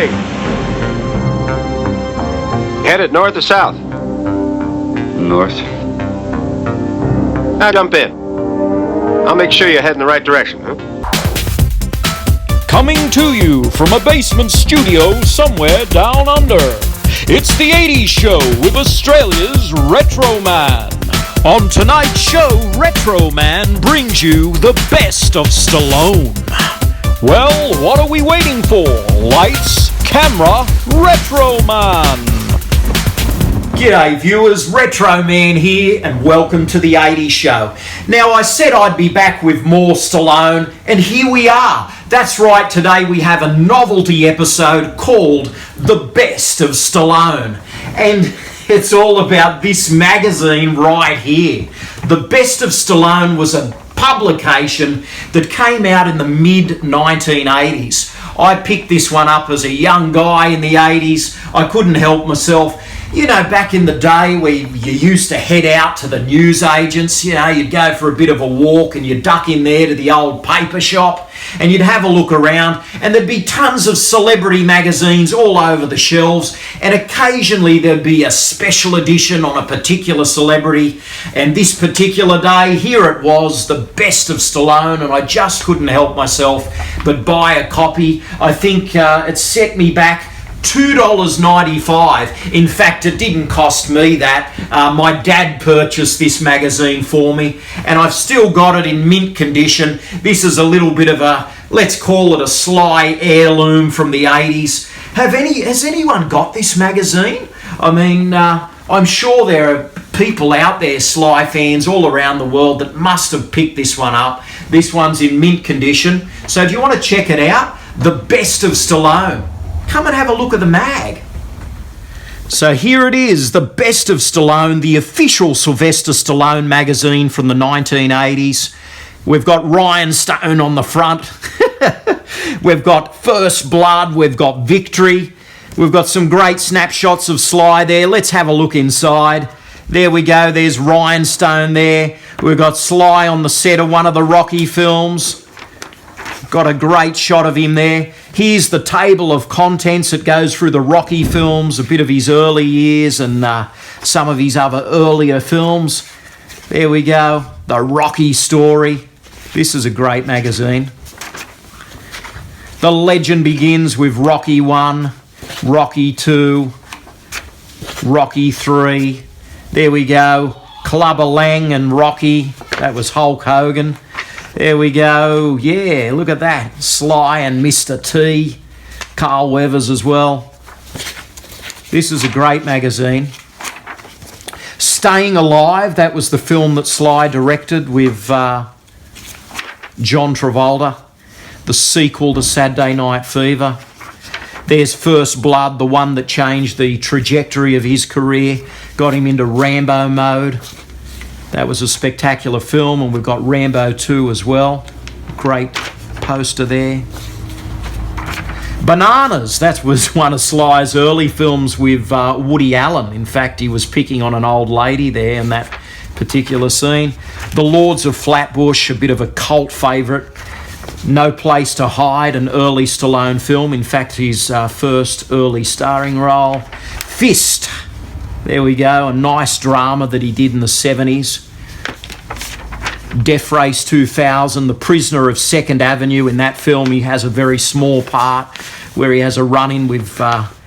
heading? Headed north or south? North. Now jump in. I'll make sure you're heading the right direction, huh? Coming to you from a basement studio somewhere down under, it's the 80s Show with Australia's Retro Man. On tonight's show, Retro Man brings you the best of Stallone. Well, what are we waiting for? Lights, camera, Retro Man. G'day viewers, Retro Man here and welcome to the 80s Show. Now I said I'd be back with more Stallone and here we are. That's right, today we have a novelty episode called The Best of Stallone. And it's all about this magazine right here. The Best of Stallone was a publication that came out in the mid-1980s. I picked this one up as a young guy in the 80s. I couldn't help myself. You know, back in the day where you used to head out to the newsagents, you know, you'd go for a bit of a walk and you'd duck in there to the old paper shop and you'd have a look around and there'd be tons of celebrity magazines all over the shelves, and occasionally there'd be a special edition on a particular celebrity, and this particular day, here it was, The Best of Stallone, and I just couldn't help myself but buy a copy. I think it set me back $2.95. In fact, it didn't cost me that. My dad purchased this magazine for me and I've still got it in mint condition. This is a little bit of a, let's call it a Sly heirloom from the 80s. Has anyone got this magazine? I mean, I'm sure there are people out there, Sly fans all around the world, that must have picked this one up. This one's in mint condition. So if you want to check it out, The Best of Stallone. Come and have a look at the mag. So here it is, The Best of Stallone, the official Sylvester Stallone magazine from the 1980s. We've got Rhinestone on the front. We've got First Blood. We've got Victory. We've got some great snapshots of Sly there. Let's have a look inside. There we go. There's Rhinestone there. We've got Sly on the set of one of the Rocky films. Got a great shot of him there. Here's the table of contents. It goes through the Rocky films, a bit of his early years and some of his other earlier films. There we go. The Rocky story. This is a great magazine. The legend begins with Rocky 1, Rocky 2, Rocky 3. There we go. Clubber Lang and Rocky. That was Hulk Hogan. There we go. Yeah, look at that. Sly and Mr. T. Carl Weathers as well. This is a great magazine. Staying Alive, that was the film that Sly directed with John Travolta. The sequel to Saturday Night Fever. There's First Blood, the one that changed the trajectory of his career, got him into Rambo mode. That was a spectacular film, and we've got Rambo 2 as well. Great poster there. Bananas, that was one of Sly's early films with Woody Allen. In fact, he was picking on an old lady there in that particular scene. The Lords of Flatbush, a bit of a cult favourite. No Place to Hide, an early Stallone film. In fact, his first early starring role. Fist. There we go, a nice drama that he did in the 70s. Death Race 2000, The Prisoner of Second Avenue. In that film, he has a very small part where he has a run-in with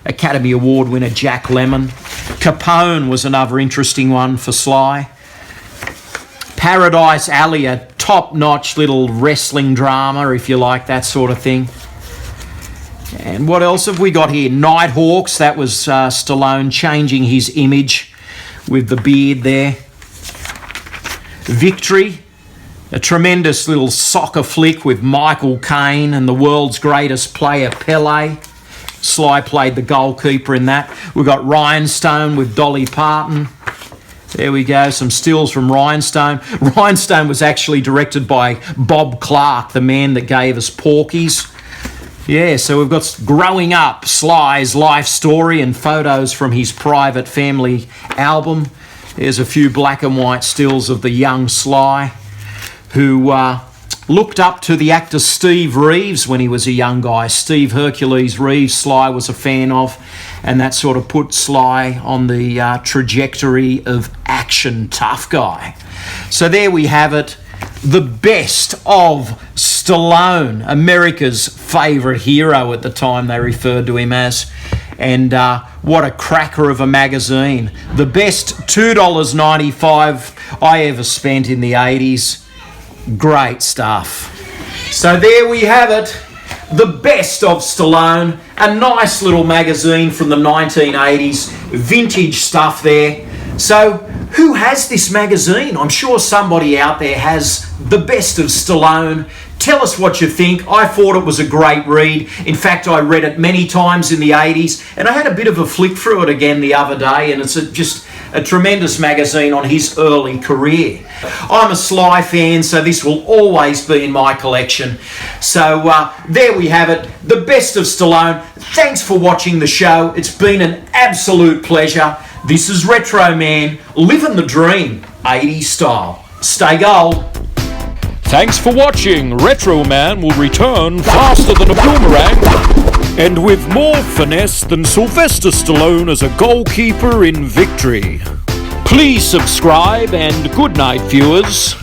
Academy Award winner Jack Lemmon. Capone was another interesting one for Sly. Paradise Alley, a top-notch little wrestling drama, if you like that sort of thing. And what else have we got here? Nighthawks, that was Stallone changing his image with the beard there. Victory, a tremendous little soccer flick with Michael Caine and the world's greatest player, Pele. Sly played the goalkeeper in that. We've got Rhinestone with Dolly Parton. There we go, some stills from Rhinestone. Rhinestone was actually directed by Bob Clark, the man that gave us Porky's. Yeah, so we've got Growing Up, Sly's life story and photos from his private family album. There's a few black and white stills of the young Sly, who looked up to the actor Steve Reeves when he was a young guy. Steve Hercules Reeves, Sly was a fan of, and that sort of put Sly on the trajectory of action tough guy. So there we have it. The best of Stallone, America's favourite hero at the time they referred to him as. And what a cracker of a magazine. The best $2.95 I ever spent in the 80s. Great stuff. So there we have it. The best of Stallone. A nice little magazine from the 1980s. Vintage stuff there. So who has this magazine? I'm sure somebody out there has the best of Stallone. Tell us what you think. I thought it was a great read. In fact, I read it many times in the 80s, and I had a bit of a flick through it again the other day, and it's just a tremendous magazine on his early career. I'm a Sly fan, so this will always be in my collection. So there we have it, the best of Stallone. Thanks for watching the show. It's been an absolute pleasure. This is Retro Man, living the dream, 80s style. Stay gold. Thanks for watching. Retro Man will return faster than a boomerang and with more finesse than Sylvester Stallone as a goalkeeper in victory. Please subscribe and good night, viewers.